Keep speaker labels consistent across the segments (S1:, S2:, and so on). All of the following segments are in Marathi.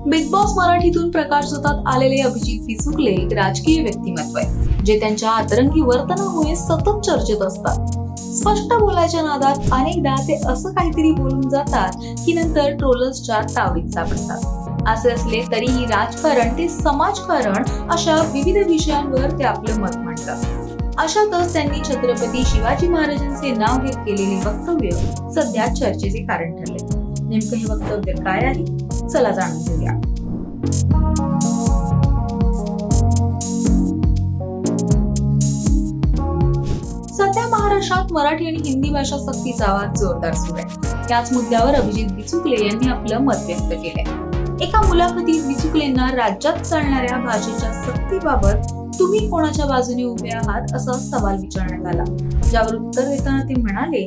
S1: बिग बॉस मराठीतून प्रकाशझोतात आलेले अभिजित बिचुकले एक राजकीय व्यक्तिमत्व आहे, जे त्यांच्या अतरंगी वर्तनामुळे सतत चर्चेत असतात. स्पष्ट बोलायच्या नादात अनेकदा ते असं काहीतरी बोलून जातात की नंतर ट्रोलर्सच्या तावडीत सापडतात. असे असले तरीही राजकारण ते समाजकारण अशा विविध विषयांवर ते आपलं मत मांडतात. अशातच त्यांनी छत्रपती शिवाजी महाराजांचे नाव घेत केलेले वक्तव्य सध्या चर्चेचे कारण ठरले. नेमकं हे वक्तव्य काय आहे, चला जाणून घेऊया. सध्या महाराष्ट्रात मराठी आणि हिंदी भाषा सक्तीचा आवाज जोरदार सुरू आहे. याच मुद्द्यावर अभिजित बिचुकले यांनी आपलं मत व्यक्त केलंय. एका मुलाखतीत बिचुकलेंना राज्यात चालणाऱ्या भाषेच्या सक्तीबाबत तुम्ही कोणाच्या बाजूने उभे आहात असा सवाल विचारण्यात आला, ज्यावर उत्तर देताना ते म्हणाले,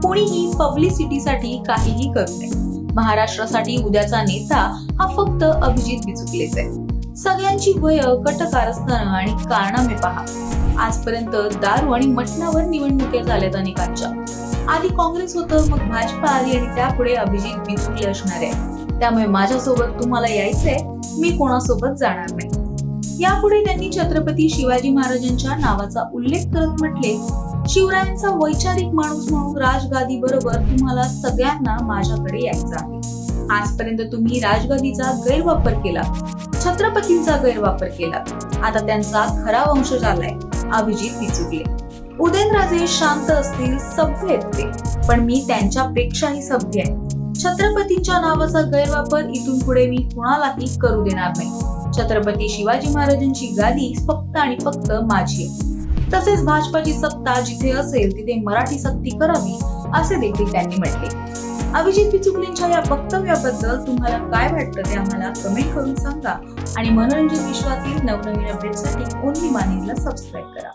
S1: कोणीही पब्लिसिटीसाठी काहीही करू नये. महाराष्ट्रासाठी उद्याचा नेता हा फक्त अभिजित बिचुकलेच आहे. सगळ्यांची वय, कटकारस्थानं आणि कारनामे पहा. आजपर्यंत दारू आणि मटणावर निवडणुका झाल्यात अनेकांच्या. आधी काँग्रेस होतं, मग भाजपा आली आणि त्यापुढे अभिजित बिचुकले असणार आहे. त्यामुळे माझ्यासोबत तुम्हाला यायचंय, मी कोणासोबत जाणार नाही. यापुढे त्यांनी छत्रपती शिवाजी महाराजांच्या नावाचा उल्लेख करत म्हटले, शिवरायांचा वैचारिक माणूस म्हणून राजगादी बरोबर तुम्हाला सगळ्यांना माझ्याकडे यायचं आहे. आजपर्यंत तुम्ही राजगादीचा गैरवापर केला, छत्रपतींचा गैरवापर केला. आता त्यांचा खरा वंशज आलाय, अभिजित बिचुकले. उदयनराजे शांत असतील, सभ्य आहेत ते, पण मी त्यांच्यापेक्षाही सभ्य आहे. छत्रपतींच्या नावाचा गैरवापर इथून पुढे मी कुणालाही करू देणार नाही. छत्रपती शिवाजी महाराजांची गादी फक्त आणि फक्त माझी आहे. तसेच भाजपाची सत्ता जिथे असेल तिथे मराठी सक्ती करावी, असे देखील त्यांनी म्हटले. अभिजित बिचुकलेंच्या या वक्तव्याबद्दल तुम्हाला काय वाटतं ते आम्हाला कमेंट करून सांगा आणि मनोरंजन विश्वातील नवनवीन अपडेटसाठी ओनली मानिजला सबस्क्राईब करा.